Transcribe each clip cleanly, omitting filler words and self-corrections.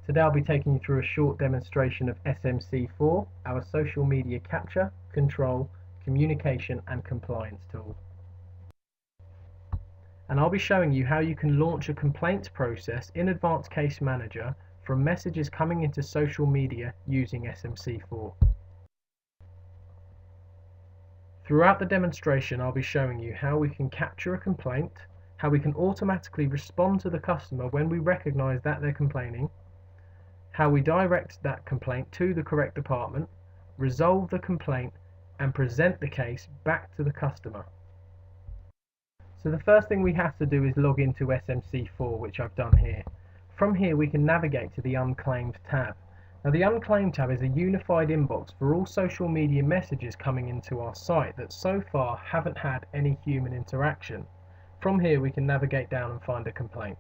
Today I'll be taking you through a short demonstration of SMC4, our social media capture, control, communication and compliance tool. And I'll be showing you how you can launch a complaints process in Advanced Case Manager from messages coming into social media using SMC4. Throughout the demonstration I'll be showing you how we can capture a complaint, how we can automatically respond to the customer when we recognize that they're complaining, how we direct that complaint to the correct department, resolve the complaint and present the case back to the customer. So the first thing we have to do is log into SMC4, which I've done here. From here we can navigate to the Unclaimed tab. Now the Unclaimed tab is a unified inbox for all social media messages coming into our site that so far haven't had any human interaction. From here we can navigate down and find a complaint.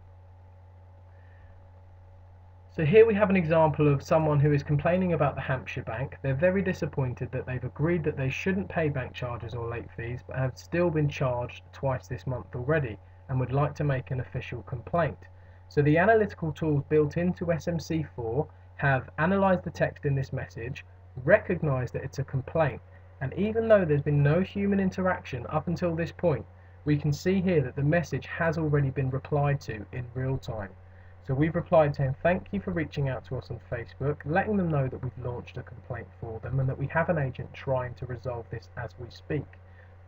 So here we have an example of someone who is complaining about the Hampshire Bank. They're very disappointed that they've agreed that they shouldn't pay bank charges or late fees, but have still been charged twice this month already and would like to make an official complaint. So the analytical tools built into SMC4 have analysed the text in this message, recognised that it's a complaint, and even though there's been no human interaction up until this point, we can see here that the message has already been replied to in real time. So we've replied to him, thank you for reaching out to us on Facebook, letting them know that we've launched a complaint for them and that we have an agent trying to resolve this as we speak.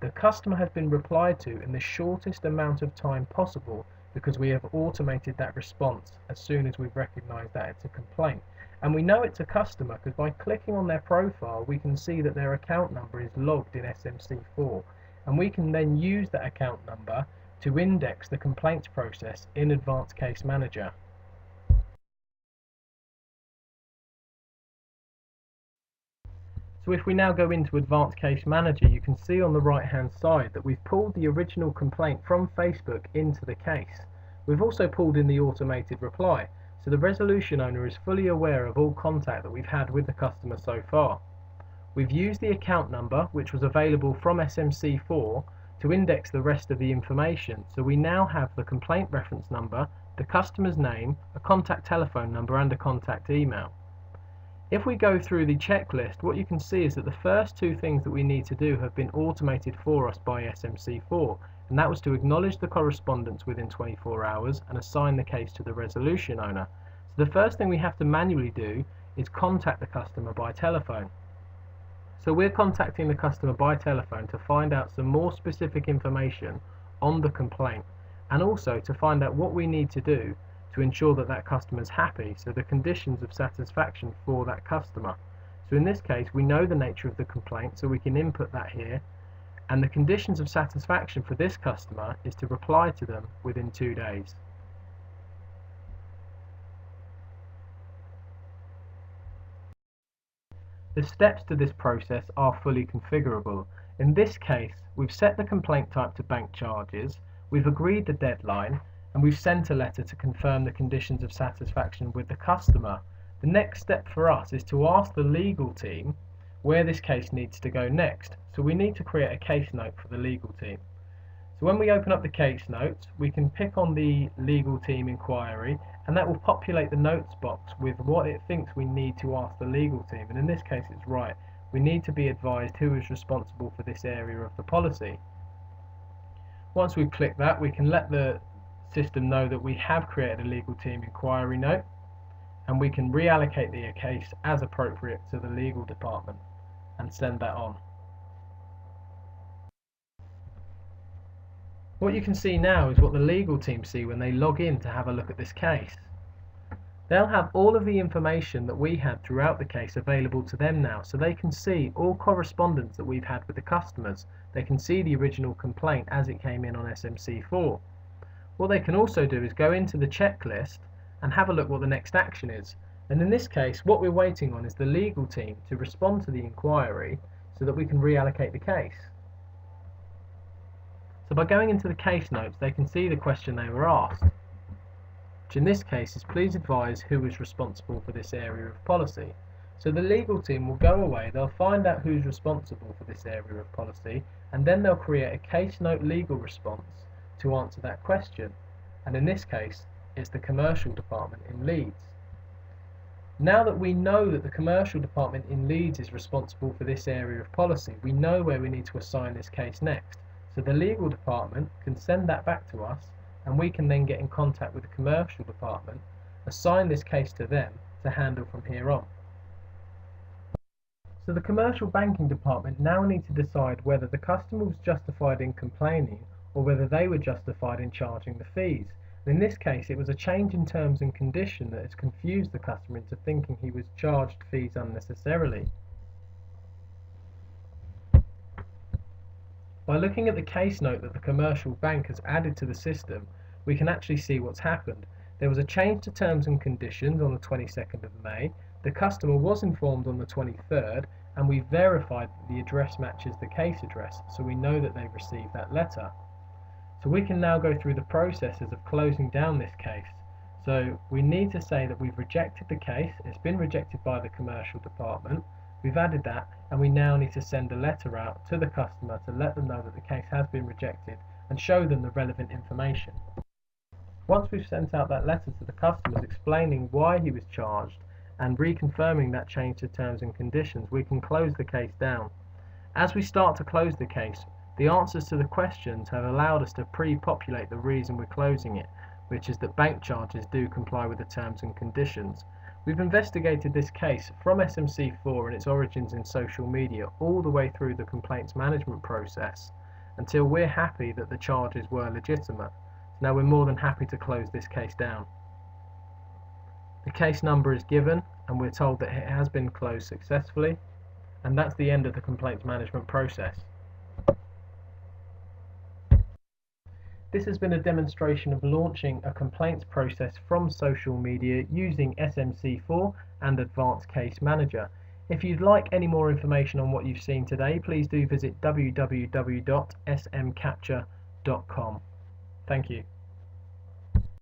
The customer has been replied to in the shortest amount of time possible because we have automated that response as soon as we've recognized that it's a complaint. And we know it's a customer because by clicking on their profile we can see that their account number is logged in SMC4, and we can then use that account number to index the complaints process in Advanced Case Manager. So if we now go into Advanced Case Manager, you can see on the right hand side that we've pulled the original complaint from Facebook into the case. We've also pulled in the automated reply, so the resolution owner is fully aware of all contact that we've had with the customer so far. We've used the account number, which was available from SMC4, to index the rest of the information, so we now have the complaint reference number, the customer's name, a contact telephone number and a contact email. If we go through the checklist, what you can see is that the first two things that we need to do have been automated for us by SMC4, and that was to acknowledge the correspondence within 24 hours and assign the case to the resolution owner. So the first thing we have to manually do is contact the customer by telephone. So we're contacting the customer by telephone to find out some more specific information on the complaint, and also to find out what we need to do to ensure that that customer is happy, so the conditions of satisfaction for that customer. So in this case we know the nature of the complaint, so we can input that here, and the conditions of satisfaction for this customer is to reply to them within 2 days. The steps to this process are fully configurable. In this case we've set the complaint type to bank charges, we've agreed the deadline, and we've sent a letter to confirm the conditions of satisfaction with the customer. The next step for us is to ask the legal team where this case needs to go next. So we need to create a case note for the legal team. So when we open up the case notes, we can pick on the legal team inquiry, and that will populate the notes box with what it thinks we need to ask the legal team. And in this case it's right. We need to be advised who is responsible for this area of the policy. Once we've clicked that, we can let the system know that we have created a legal team inquiry note, and we can reallocate the case as appropriate to the legal department and send that on. What you can see now is what the legal team see when they log in to have a look at this case. They'll have all of the information that we had throughout the case available to them now, so they can see all correspondence that we've had with the customers. They can see the original complaint as it came in on SMC4. What they can also do is go into the checklist and have a look what the next action is. And in this case what we're waiting on is the legal team to respond to the inquiry so that we can reallocate the case. So by going into the case notes they can see the question they were asked, which in this case is please advise who is responsible for this area of policy. So the legal team will go away, they'll find out who's responsible for this area of policy, and then they'll create a case note legal response to answer that question, and in this case it's the commercial department in Leeds. Now that we know that the commercial department in Leeds is responsible for this area of policy, we know where we need to assign this case next. So the legal department can send that back to us, and we can then get in contact with the commercial department, assign this case to them to handle from here on. So the commercial banking department now need to decide whether the customer was justified in complaining or whether they were justified in charging the fees. And in this case, it was a change in terms and condition that has confused the customer into thinking he was charged fees unnecessarily. By looking at the case note that the commercial bank has added to the system, we can actually see what's happened. There was a change to terms and conditions on the 22nd of May. The customer was informed on the 23rd, and we verified that the address matches the case address, so we know that they've received that letter. So we can now go through the processes of closing down this case. So we need to say that we've rejected the case, it's been rejected by the commercial department, we've added that, and we now need to send a letter out to the customer to let them know that the case has been rejected and show them the relevant information. Once we've sent out that letter to the customers explaining why he was charged and reconfirming that change to terms and conditions, we can close the case down. As we start to close the case, the answers to the questions have allowed us to pre-populate the reason we're closing it, which is that bank charges do comply with the terms and conditions. We've investigated this case from SMC4 and its origins in social media all the way through the complaints management process until we're happy that the charges were legitimate. Now we're more than happy to close this case down. The case number is given and we're told that it has been closed successfully, and that's the end of the complaints management process. This has been a demonstration of launching a complaints process from social media using SMC4 and Advanced Case Manager. If you'd like any more information on what you've seen today, please do visit www.smcapture.com. Thank you.